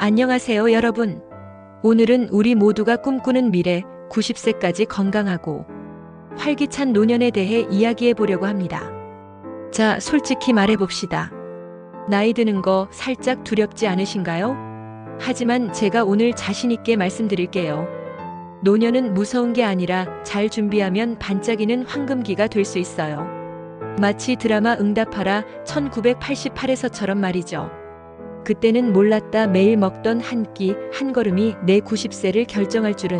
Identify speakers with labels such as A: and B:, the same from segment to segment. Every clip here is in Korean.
A: 안녕하세요, 여러분. 오늘은 우리 모두가 꿈꾸는 미래 90세까지 건강하고 활기찬 노년에 대해 이야기해 보려고 합니다. 자, 솔직히 말해봅시다. 나이 드는 거 살짝 두렵지 않으신가요? 하지만 제가 오늘 자신있게 말씀드릴게요. 노년은 무서운 게 아니라 잘 준비하면 반짝이는 황금기가 될 수 있어요. 마치 드라마 응답하라 1988에서처럼 말이죠. 그때는 몰랐다 매일 먹던 한 끼, 한 걸음이 내 90세를 결정할 줄은.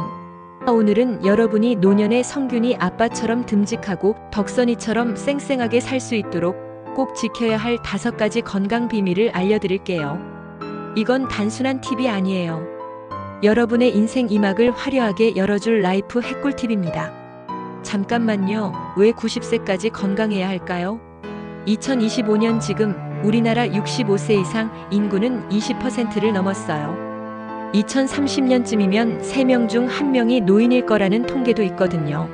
A: 오늘은 여러분이 노년의 성균이 아빠처럼 듬직하고 덕선이처럼 쌩쌩하게 살 수 있도록 꼭 지켜야 할 5가지 건강 비밀을 알려드릴게요. 이건 단순한 팁이 아니에요. 여러분의 인생 이막을 화려하게 열어줄 라이프 핵꿀팁입니다. 잠깐만요. 왜 90세까지 건강해야 할까요? 2025년 지금 우리나라 65세 이상 인구는 20%를 넘었어요. 2030년쯤이면 3명 중 1명이 노인일 거라는 통계도 있거든요.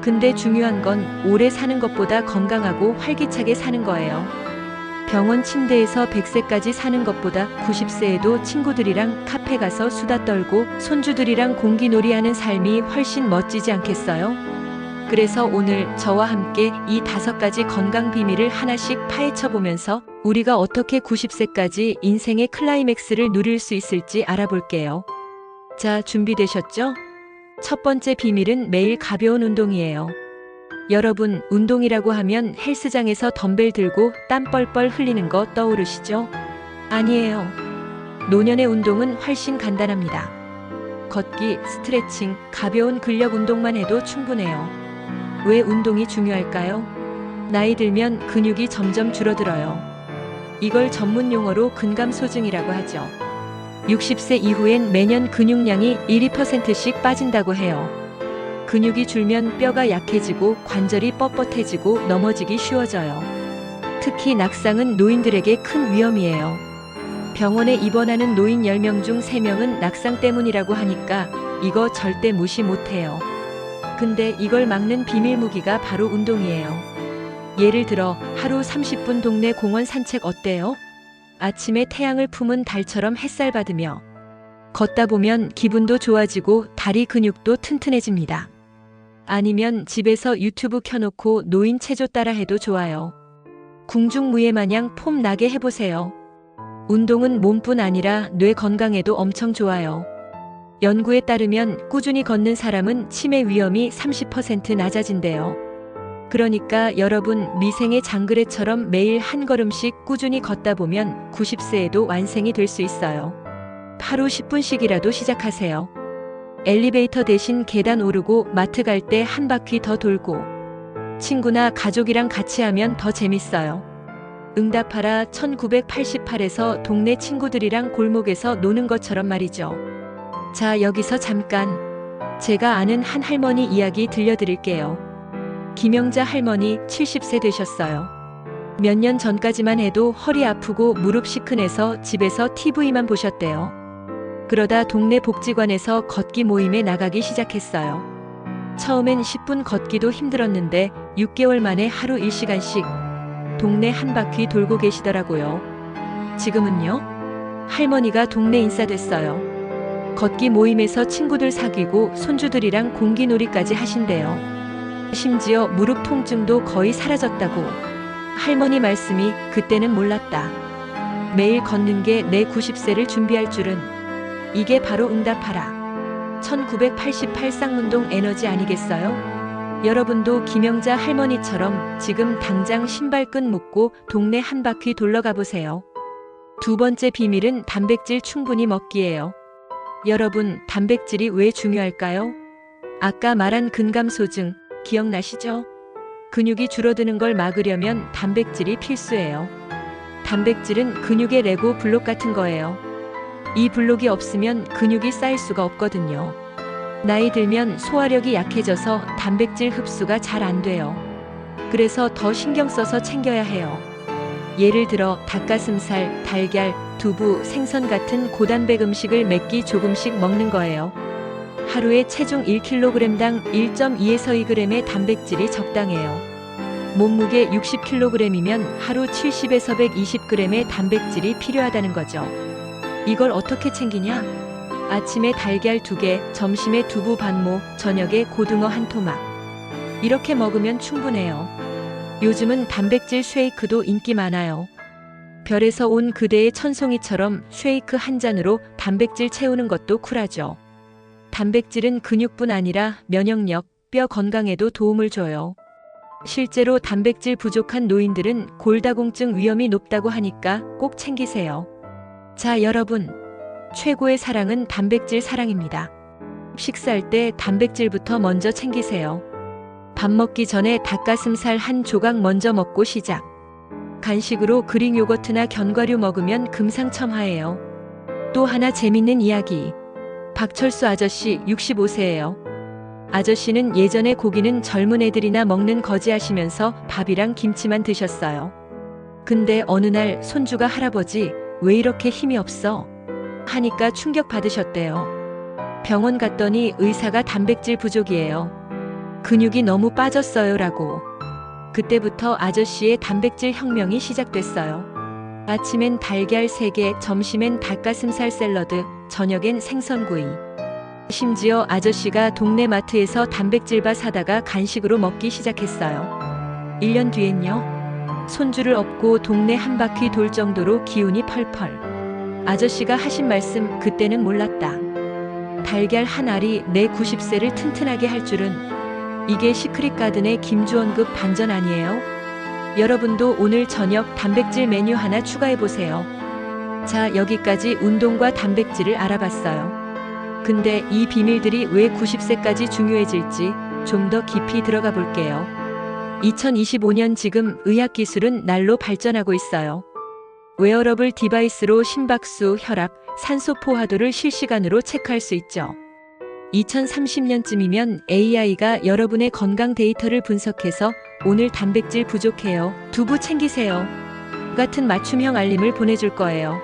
A: 근데 중요한 건 오래 사는 것보다 건강하고 활기차게 사는 거예요. 병원 침대에서 100세까지 사는 것보다 90세에도 친구들이랑 카페 가서 수다 떨고 손주들이랑 공기놀이하는 삶이 훨씬 멋지지 않겠어요? 그래서 오늘 저와 함께 이 5가지 건강 비밀을 하나씩 파헤쳐 보면서 우리가 어떻게 90세까지 인생의 클라이맥스를 누릴 수 있을지 알아볼게요. 자, 준비되셨죠? 첫 번째 비밀은 매일 가벼운 운동이에요. 여러분, 운동이라고 하면 헬스장에서 덤벨 들고 땀 뻘뻘 흘리는 거 떠오르시죠? 아니에요. 노년의 운동은 훨씬 간단합니다. 걷기, 스트레칭, 가벼운 근력 운동만 해도 충분해요. 왜 운동이 중요할까요? 나이 들면 근육이 점점 줄어들어요. 이걸 전문 용어로 근감소증이라고 하죠. 60세 이후엔 매년 근육량이 1~2%씩 빠진다고 해요. 근육이 줄면 뼈가 약해지고 관절이 뻣뻣해지고 넘어지기 쉬워져요. 특히 낙상은 노인들에게 큰 위험이에요. 병원에 입원하는 노인 10명 중 3명은 낙상 때문이라고 하니까 이거 절대 무시 못해요. 근데 이걸 막는 비밀 무기가 바로 운동이에요. 예를 들어 하루 30분 동네 공원 산책 어때요? 아침에 태양을 품은 달처럼 햇살 받으며 걷다 보면 기분도 좋아지고 다리 근육도 튼튼해집니다. 아니면 집에서 유튜브 켜놓고 노인 체조 따라 해도 좋아요. 궁중무예 마냥 폼 나게 해보세요. 운동은 몸뿐 아니라 뇌 건강에도 엄청 좋아요. 연구에 따르면 꾸준히 걷는 사람은 치매 위험이 30% 낮아진대요. 그러니까 여러분, 미생의 장그래처럼 매일 한 걸음씩 꾸준히 걷다 보면 90세에도 완생이 될 수 있어요. 하루 10분씩이라도 시작하세요. 엘리베이터 대신 계단 오르고 마트 갈 때 한 바퀴 더 돌고 친구나 가족이랑 같이 하면 더 재밌어요. 응답하라 1988에서 동네 친구들이랑 골목에서 노는 것처럼 말이죠. 자, 여기서 잠깐 제가 아는 한 할머니 이야기 들려드릴게요. 김영자 할머니 70세 되셨어요. 몇 년 전까지만 해도 허리 아프고 무릎 시큰해서 집에서 TV만 보셨대요. 그러다 동네 복지관에서 걷기 모임에 나가기 시작했어요. 처음엔 10분 걷기도 힘들었는데 6개월 만에 하루 1시간씩 동네 한 바퀴 돌고 계시더라고요. 지금은요? 할머니가 동네 인싸 됐어요. 걷기 모임에서 친구들 사귀고 손주들이랑 공기놀이까지 하신대요. 심지어 무릎 통증도 거의 사라졌다고. 할머니 말씀이 그때는 몰랐다. 매일 걷는 게 내 90세를 준비할 줄은. 이게 바로 응답하라 1988 쌍문동 에너지 아니겠어요? 여러분도 김영자 할머니처럼 지금 당장 신발끈 묶고 동네 한 바퀴 돌러가 보세요. 두 번째 비밀은 단백질 충분히 먹기예요. 여러분, 단백질이 왜 중요할까요? 아까 말한 근감소증 기억나시죠? 근육이 줄어드는 걸 막으려면 단백질이 필수예요. 단백질은 근육의 레고 블록 같은 거예요. 이 블록이 없으면 근육이 쌓일 수가 없거든요. 나이 들면 소화력이 약해져서 단백질 흡수가 잘 안 돼요. 그래서 더 신경 써서 챙겨야 해요. 예를 들어 닭가슴살, 달걀, 두부, 생선 같은 고단백 음식을 몇 끼 조금씩 먹는 거예요. 하루에 체중 1kg당 1.2에서 2g의 단백질이 적당해요. 몸무게 60kg이면 하루 70에서 120g의 단백질이 필요하다는 거죠. 이걸 어떻게 챙기냐? 아침에 달걀 2개, 점심에 두부 반모, 저녁에 고등어 한 토막. 이렇게 먹으면 충분해요. 요즘은 단백질 쉐이크도 인기 많아요. 별에서 온 그대의 천송이처럼 쉐이크 한 잔으로 단백질 채우는 것도 쿨하죠. 단백질은 근육뿐 아니라 면역력, 뼈 건강에도 도움을 줘요. 실제로 단백질 부족한 노인들은 골다공증 위험이 높다고 하니까 꼭 챙기세요. 자, 여러분. 최고의 사랑은 단백질 사랑입니다. 식사할 때 단백질부터 먼저 챙기세요. 밥 먹기 전에 닭가슴살 한 조각 먼저 먹고 시작. 간식으로 그릭 요거트나 견과류 먹으면 금상첨화예요. 또 하나 재밌는 이야기. 박철수 아저씨 65세예요. 아저씨는 예전에 고기는 젊은 애들이나 먹는 거지 하시면서 밥이랑 김치만 드셨어요. 근데 어느 날 손주가 할아버지 왜 이렇게 힘이 없어? 하니까 충격 받으셨대요. 병원 갔더니 의사가 단백질 부족이에요. 근육이 너무 빠졌어요 라고. 그때부터 아저씨의 단백질 혁명이 시작됐어요. 아침엔 달걀 3개, 점심엔 닭가슴살 샐러드, 저녁엔 생선구이. 심지어 아저씨가 동네 마트에서 단백질바 사다가 간식으로 먹기 시작했어요. 1년 뒤엔요. 손주를 업고 동네 한 바퀴 돌 정도로 기운이 펄펄. 아저씨가 하신 말씀 그때는 몰랐다. 달걀 한 알이 내 90세를 튼튼하게 할 줄은. 이게 시크릿 가든의 김주원급 반전 아니에요? 여러분도 오늘 저녁 단백질 메뉴 하나 추가해보세요. 자, 여기까지 운동과 단백질을 알아봤어요. 근데 이 비밀들이 왜 90세까지 중요해질지 좀 더 깊이 들어가 볼게요. 2025년 지금 의학기술은 날로 발전하고 있어요. 웨어러블 디바이스로 심박수, 혈압, 산소 포화도를 실시간으로 체크할 수 있죠. 2030년쯤이면 AI가 여러분의 건강 데이터를 분석해서 오늘 단백질 부족해요. 두부 챙기세요. 같은 맞춤형 알림을 보내줄 거예요.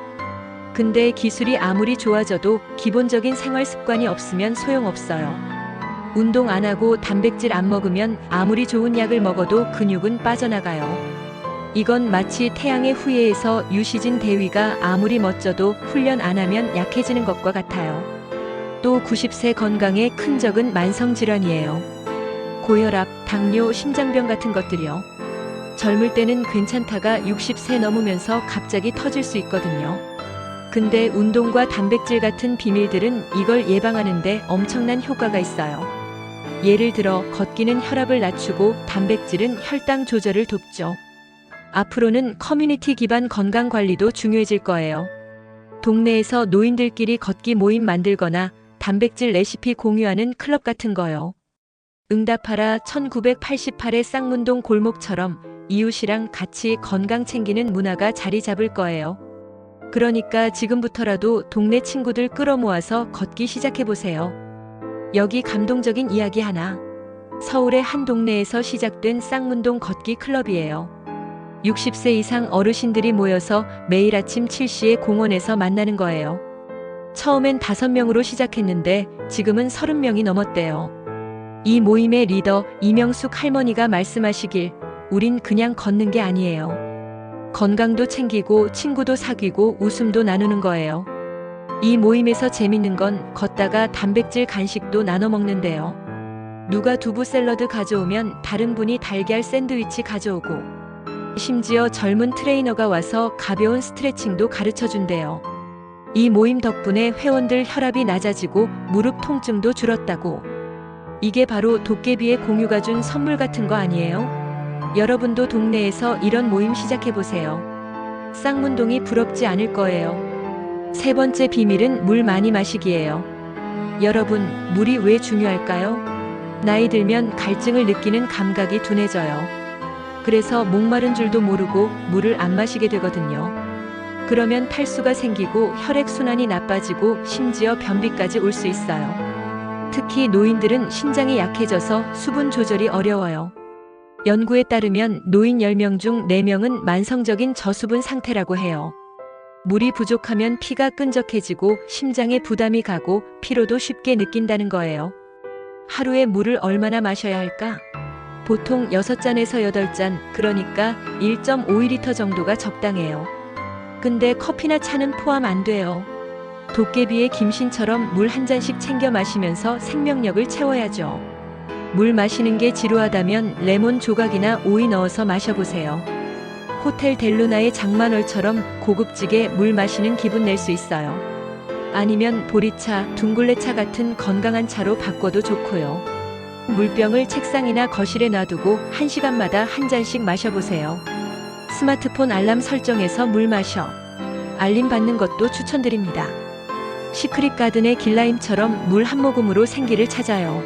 A: 근데 기술이 아무리 좋아져도 기본적인 생활 습관이 없으면 소용없어요. 운동 안 하고 단백질 안 먹으면 아무리 좋은 약을 먹어도 근육은 빠져나가요. 이건 마치 태양의 후예에서 유시진 대위가 아무리 멋져도 훈련 안 하면 약해지는 것과 같아요. 또 90세 건강의 큰 적은 만성질환이에요. 고혈압, 당뇨, 심장병 같은 것들이요. 젊을 때는 괜찮다가 60세 넘으면서 갑자기 터질 수 있거든요. 근데 운동과 단백질 같은 비밀들은 이걸 예방하는데 엄청난 효과가 있어요. 예를 들어 걷기는 혈압을 낮추고 단백질은 혈당 조절을 돕죠. 앞으로는 커뮤니티 기반 건강 관리도 중요해질 거예요. 동네에서 노인들끼리 걷기 모임 만들거나 단백질 레시피 공유하는 클럽 같은 거요. 응답하라 1988의 쌍문동 골목처럼 이웃이랑 같이 건강 챙기는 문화가 자리 잡을 거예요. 그러니까 지금부터라도 동네 친구들 끌어모아서 걷기 시작해보세요. 여기 감동적인 이야기 하나. 서울의 한 동네에서 시작된 쌍문동 걷기 클럽이에요. 60세 이상 어르신들이 모여서 매일 아침 7시에 공원에서 만나는 거예요. 처음엔 5명으로 시작했는데 지금은 30명이 넘었대요. 이 모임의 리더 이명숙 할머니가 말씀하시길 우린 그냥 걷는 게 아니에요. 건강도 챙기고 친구도 사귀고 웃음도 나누는 거예요. 이 모임에서 재밌는 건 걷다가 단백질 간식도 나눠 먹는데요. 누가 두부 샐러드 가져오면 다른 분이 달걀 샌드위치 가져오고 심지어 젊은 트레이너가 와서 가벼운 스트레칭도 가르쳐 준대요. 이 모임 덕분에 회원들 혈압이 낮아지고 무릎 통증도 줄었다고. 이게 바로 도깨비의 공유가 준 선물 같은 거 아니에요? 여러분도 동네에서 이런 모임 시작해보세요. 쌍문동이 부럽지 않을 거예요. 3번째 비밀은 물 많이 마시기예요. 여러분, 물이 왜 중요할까요? 나이 들면 갈증을 느끼는 감각이 둔해져요. 그래서 목마른 줄도 모르고 물을 안 마시게 되거든요. 그러면 탈수가 생기고 혈액순환이 나빠지고 심지어 변비까지 올 수 있어요. 특히 노인들은 신장이 약해져서 수분 조절이 어려워요. 연구에 따르면 노인 10명 중 4명은 만성적인 저수분 상태라고 해요. 물이 부족하면 피가 끈적해지고 심장에 부담이 가고 피로도 쉽게 느낀다는 거예요. 하루에 물을 얼마나 마셔야 할까? 보통 6잔에서 8잔, 그러니까 1.5리터 정도가 적당해요. 근데 커피나 차는 포함 안 돼요. 도깨비의 김신처럼 물 한 잔씩 챙겨 마시면서 생명력을 채워야죠. 물 마시는 게 지루하다면 레몬 조각이나 오이 넣어서 마셔보세요. 호텔 델루나의 장만월처럼 고급지게 물 마시는 기분 낼 수 있어요. 아니면 보리차, 둥글레차 같은 건강한 차로 바꿔도 좋고요. 물병을 책상이나 거실에 놔두고 1시간마다 한 잔씩 마셔보세요. 스마트폰 알람 설정해서 물 마셔. 알림 받는 것도 추천드립니다. 시크릿 가든의 길라임처럼 물 한 모금으로 생기를 찾아요.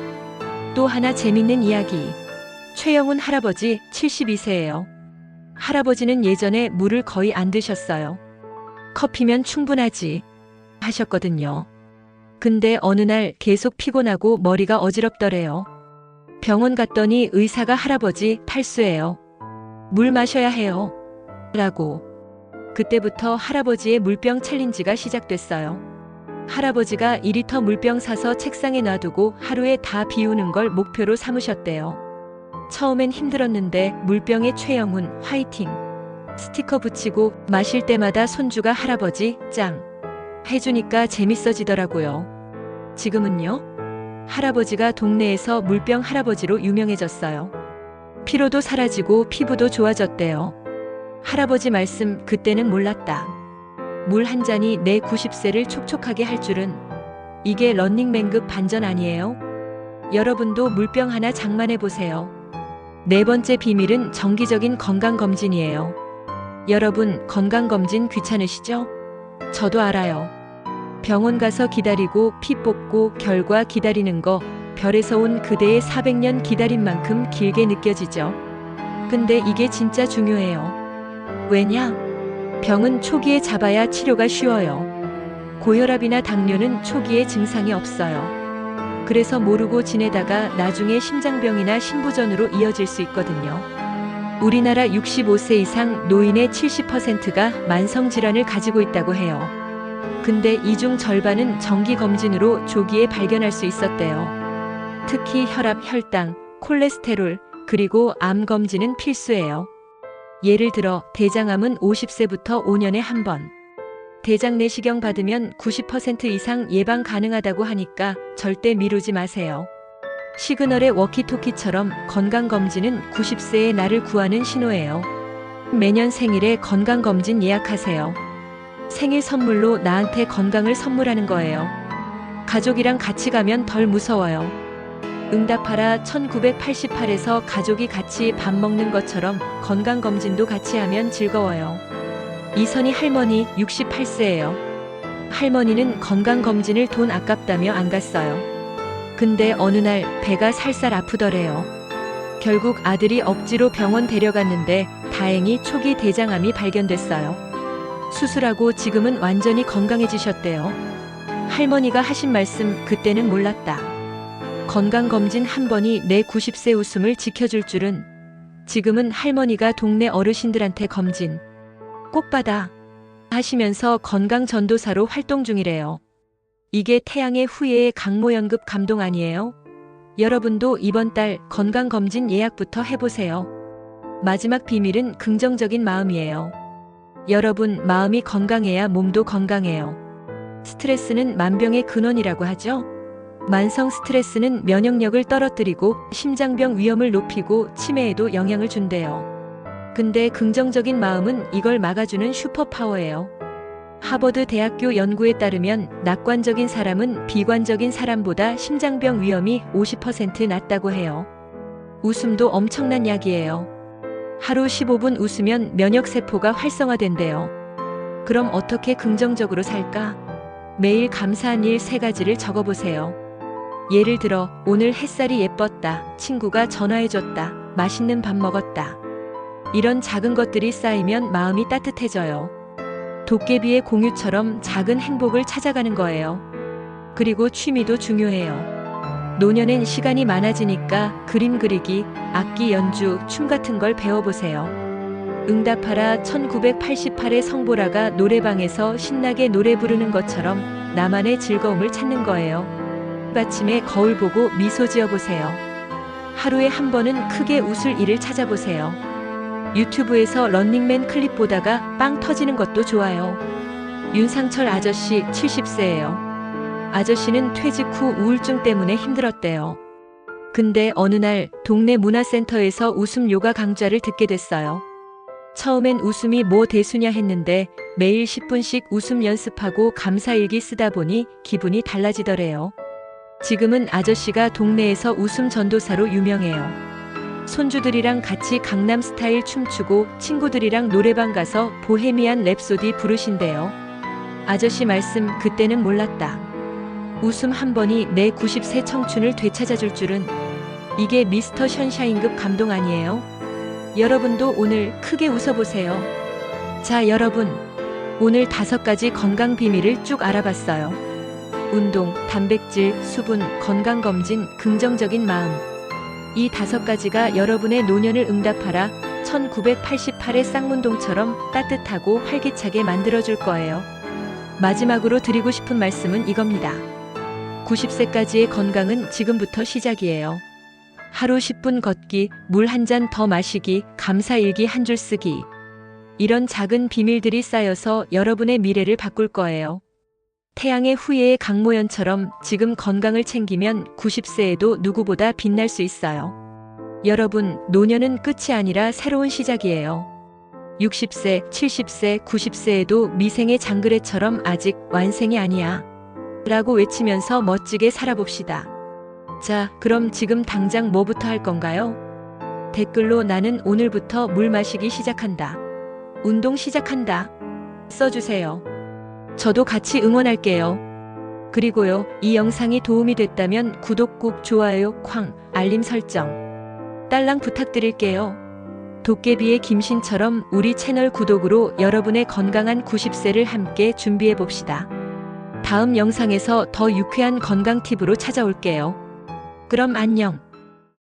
A: 또 하나 재밌는 이야기. 최영훈 할아버지 72세예요. 할아버지는 예전에 물을 거의 안 드셨어요. 커피면 충분하지 하셨거든요. 근데 어느 날 계속 피곤하고 머리가 어지럽더래요. 병원 갔더니 의사가 할아버지 탈수예요. 물 마셔야 해요. 라고. 그때부터 할아버지의 물병 챌린지가 시작됐어요. 할아버지가 2리터 물병 사서 책상에 놔두고 하루에 다 비우는 걸 목표로 삼으셨대요. 처음엔 힘들었는데 물병에 최영훈 화이팅 스티커 붙이고 마실 때마다 손주가 할아버지 짱 해주니까 재밌어지더라고요. 지금은요? 할아버지가 동네에서 물병 할아버지로 유명해졌어요. 피로도 사라지고 피부도 좋아졌대요. 할아버지 말씀 그때는 몰랐다. 물 한 잔이 내 90세를 촉촉하게 할 줄은. 이게 런닝맨급 반전 아니에요? 여러분도 물병 하나 장만해보세요. 네 번째 비밀은 정기적인 건강검진이에요. 여러분 건강검진 귀찮으시죠? 저도 알아요. 병원 가서 기다리고 피 뽑고 결과 기다리는 거 별에서 온 그대의 400년 기다린 만큼 길게 느껴지죠. 근데 이게 진짜 중요해요. 왜냐? 병은 초기에 잡아야 치료가 쉬워요. 고혈압이나 당뇨는 초기에 증상이 없어요. 그래서 모르고 지내다가 나중에 심장병이나 신부전으로 이어질 수 있거든요. 우리나라 65세 이상 노인의 70%가 만성질환을 가지고 있다고 해요. 근데 이 중 절반은 정기검진으로 조기에 발견할 수 있었대요. 특히 혈압, 혈당, 콜레스테롤, 그리고 암 검진은 필수예요. 예를 들어 대장암은 50세부터 5년에 한 번. 대장 내시경 받으면 90% 이상 예방 가능하다고 하니까 절대 미루지 마세요. 시그널의 워키토키처럼 건강검진은 90세의 나를 구하는 신호예요. 매년 생일에 건강검진 예약하세요. 생일 선물로 나한테 건강을 선물하는 거예요. 가족이랑 같이 가면 덜 무서워요. 응답하라 1988에서 가족이 같이 밥 먹는 것처럼 건강검진도 같이 하면 즐거워요. 이선희 할머니 68세예요. 할머니는 건강검진을 돈 아깝다며 안 갔어요. 근데 어느 날 배가 살살 아프더래요. 결국 아들이 억지로 병원 데려갔는데 다행히 초기 대장암이 발견됐어요. 수술하고 지금은 완전히 건강해지셨대요. 할머니가 하신 말씀 그때는 몰랐다. 건강검진 한 번이 내 90세 웃음을 지켜줄 줄은. 지금은 할머니가 동네 어르신들한테 검진 꼭 받아 하시면서 건강전도사로 활동 중이래요. 이게 태양의 후예의 강모연급 감동 아니에요? 여러분도 이번 달 건강검진 예약부터 해보세요. 마지막 비밀은 긍정적인 마음이에요. 여러분 마음이 건강해야 몸도 건강해요. 스트레스는 만병의 근원이라고 하죠? 만성 스트레스는 면역력을 떨어뜨리고 심장병 위험을 높이고 치매에도 영향을 준대요. 근데 긍정적인 마음은 이걸 막아주는 슈퍼파워예요. 하버드 대학교 연구에 따르면 낙관적인 사람은 비관적인 사람보다 심장병 위험이 50% 낮다고 해요. 웃음도 엄청난 약이에요. 하루 15분 웃으면 면역세포가 활성화된대요. 그럼 어떻게 긍정적으로 살까? 매일 감사한 일 3가지를 적어보세요. 예를 들어 오늘 햇살이 예뻤다, 친구가 전화해줬다, 맛있는 밥 먹었다. 이런 작은 것들이 쌓이면 마음이 따뜻해져요. 도깨비의 공유처럼 작은 행복을 찾아가는 거예요. 그리고 취미도 중요해요. 노년엔 시간이 많아지니까 그림 그리기, 악기 연주, 춤 같은 걸 배워보세요. 응답하라 1988의 성보라가 노래방에서 신나게 노래 부르는 것처럼 나만의 즐거움을 찾는 거예요. 아침에 거울 보고 미소 지어보세요. 하루에 한 번은 크게 웃을 일을 찾아보세요. 유튜브에서 런닝맨 클립 보다가 빵 터지는 것도 좋아요. 윤상철 아저씨 70세예요. 아저씨는 퇴직 후 우울증 때문에 힘들었대요. 근데 어느 날 동네 문화센터에서 웃음 요가 강좌를 듣게 됐어요. 처음엔 웃음이 뭐 대수냐 했는데 매일 10분씩 웃음 연습하고 감사일기 쓰다 보니 기분이 달라지더래요. 지금은 아저씨가 동네에서 웃음 전도사로 유명해요. 손주들이랑 같이 강남 스타일 춤추고 친구들이랑 노래방 가서 보헤미안 랩소디 부르신대요. 아저씨 말씀 그때는 몰랐다. 웃음 한 번이 내 90세 청춘을 되찾아줄 줄은. 이게 미스터 션샤인급 감동 아니에요? 여러분도 오늘 크게 웃어보세요. 자, 여러분. 오늘 5가지 건강 비밀을 쭉 알아봤어요. 운동, 단백질, 수분, 건강검진, 긍정적인 마음. 이 5가지가 여러분의 노년을 응답하라 1988의 쌍문동처럼 따뜻하고 활기차게 만들어줄 거예요. 마지막으로 드리고 싶은 말씀은 이겁니다. 90세까지의 건강은 지금부터 시작이에요. 하루 10분 걷기, 물 한 잔 더 마시기, 감사일기 한 줄 쓰기. 이런 작은 비밀들이 쌓여서 여러분의 미래를 바꿀 거예요. 태양의 후예의 강모연처럼 지금 건강을 챙기면 90세에도 누구보다 빛날 수 있어요. 여러분, 노년은 끝이 아니라 새로운 시작이에요. 60세, 70세, 90세에도 미생의 장그래처럼 아직 완생이 아니야. 라고 외치면서 멋지게 살아봅시다. 자, 그럼 지금 당장 뭐부터 할 건가요? 댓글로 나는 오늘부터 물 마시기 시작한다. 운동 시작한다. 써주세요. 저도 같이 응원할게요. 그리고요, 이 영상이 도움이 됐다면 구독 꾹, 좋아요, 쾅, 알림 설정. 딸랑 부탁드릴게요. 도깨비의 김신처럼 우리 채널 구독으로 여러분의 건강한 90세를 함께 준비해 봅시다. 다음 영상에서 더 유쾌한 건강 팁으로 찾아올게요. 그럼 안녕.